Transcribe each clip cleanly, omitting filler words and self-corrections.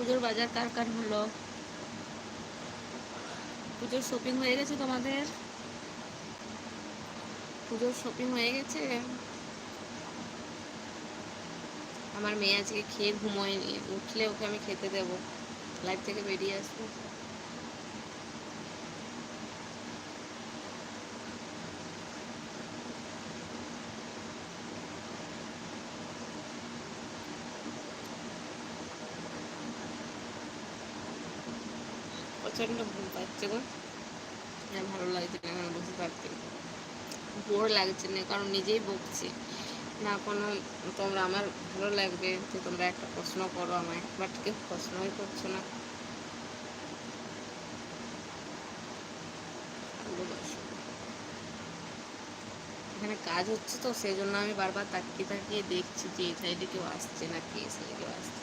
পুজোর বাজার কার কার হলো? পুজোর শপিং হয়ে গেছে তোমাদের? পুজোর শপিং হয়ে গেছে? আমার মেয়ে আজকে খেয়ে ঘুমোয়নি, উঠলে ওকে আমি খেতে দেবো, লাইফ থেকে বেরিয়ে আসবো। প্রচন্ড ঘুম পাচ্ছে গো, ভালো লাগছে না এখানে বসে থাকতে, বোর লাগছে না, কারণ নিজেই বকছি না কোনো। তোমরা আমার ভালো লাগবে যে তোমরা একটা প্রশ্ন করো আমায়, বাট কেউ প্রশ্নই করছো না। এখানে কাজ হচ্ছে তো সেই জন্য আমি বারবার তাকিয়ে তাকিয়ে দেখছি যে এই সাইডে কেউ আসছে না কি, এই সাইডে কেউ আসছে।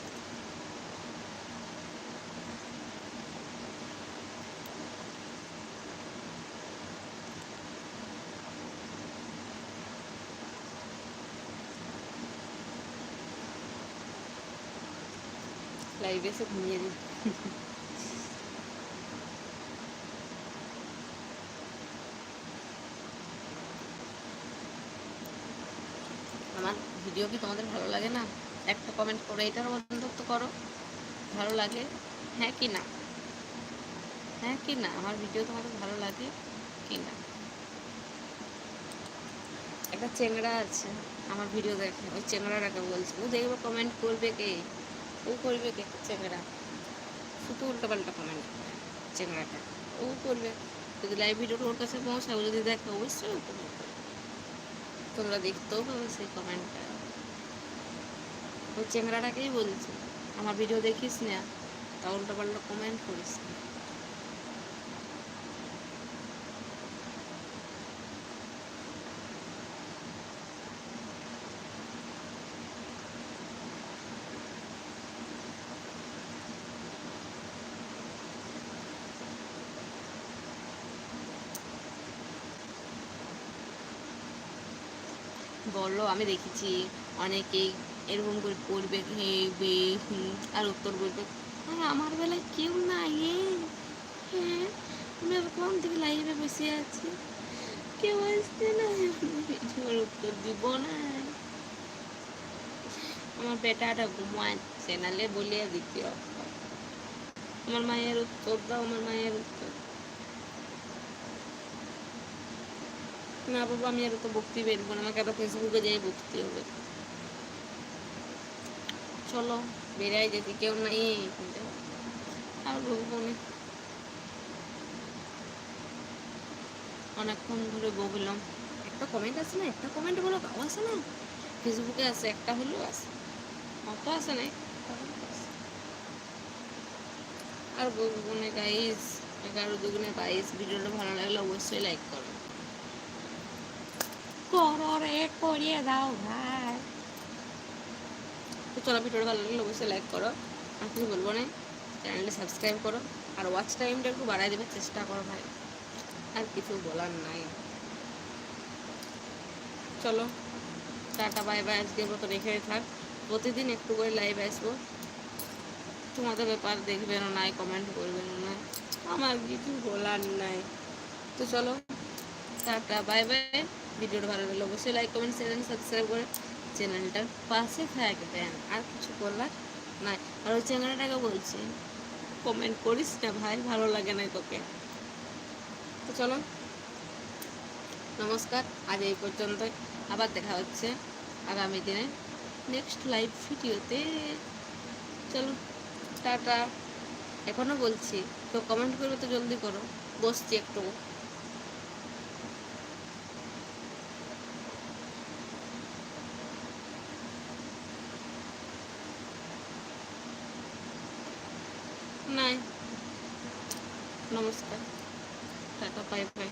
লাইভে এসে ঘুমিয়ে দিই। আমার ভিডিও কি তোমাদের ভালো লাগে না? একটা কমেন্ট করো, এটার অন্তত করো ভালো লাগে, হ্যাঁ কি না? হ্যাঁ কি না? আমার ভিডিও তোমাদের ভালো লাগে কি না? একটা চেংড়া আছে আমার ভিডিও দেখে, ওই চেংড়াটাকে বলছি, ও দেখবে কমেন্ট করবে কে? ও করবে কে? চেংড়া শুধু উল্টোপাল্টা কমেন্ট করে চেংড়াটা, ও করবে। যদি লাইভ ভিডিওটা ওর কাছে পৌঁছাও, যদি দেখো অবশ্যই ও কমেন্ট করবে, তোমরা দেখতেও পাবে সেই কমেন্টটা। ওই চেংড়াটাকেই বলছি, আমার ভিডিও দেখিস না, তা উল্টোপাল্টা কমেন্ট করিস না। বলো, আমি দেখেছি অনেকেই এরকম করে করবে আর উত্তর বলবে আর আমার বেলায় কেউ নাই। হ্যাঁ, আমি এরকম থেকে লাইভে বসে আছি, কেউ আসছে না, ভিডিওর উত্তর দিব না। আমার বেটাটা ঘুমাচ্ছে, নালে বলিয়া দিতে আমার মায়ের উত্তর দাও, আমার মায়ের উত্তর। না বাবা, আমি আর তো বকতে বেরবো না, আমাকে আবার ফেসবুকে যেয়ে বকতে হবে। চলো বেরাই যেতে, কেউ নাই আর বলবো না, অনেকক্ষণ ধরে বললাম। একটা কমেন্ট আছে না, একটা কমেন্ট বলো তাও আসে না, ফেসবুকে আছে একটা হলেও আছে, অত আসে না। আর বলবো না গাইস, 11 × 2 = 22, ভিডিওটা ভালো লাগলে অবশ্যই লাইক করো, করো রে, করিয়ে দাও ভাই। তো চলো, ভিডিওটা ভালো লাগলে অবশ্যই লাইক করো, আর কিছু বলবো না, চ্যানেলটা সাবস্ক্রাইব করো, আর ওয়াচ টাইমটা একটু বাড়াই দেবে চেষ্টা করো ভাই, আর কিছু বলার নাই। চলো টাটা বাই বাই, আজকের মতো রেখে থাক, প্রতিদিন একটু করে লাইভ আসবো, তোমাদের ব্যাপার দেখবেন নাই, কমেন্ট করবেন না, আমার কিছু বলার নাই। তো চলো টাটা বাই বাই, ভিডিওটা ভালো লাগলে অবশ্যই লাইক কমেন্ট শেয়ার সাবস্ক্রাইব করে চ্যানেলটার পাশে থাকবেন, আর কিছু বলার নাই। আর ওই চ্যানেলটাকে বলছি কমেন্ট করিস না ভাই, ভালো লাগে না তোকে। তো চলো নমস্কার, আজ এই পর্যন্তই, আবার দেখা হচ্ছে আগামী দিনে নেক্সট লাইভ ভিডিওতে। চলো টাটা। এখনও বলছি, তো কমেন্ট করবে তো জলদি করো, বসছি একটু। নাই, নমস্কার, টাটা বাই বাই।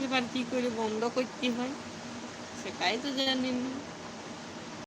এবার কি করে বন্ধ করতে হয় সেটাই তো জানি না।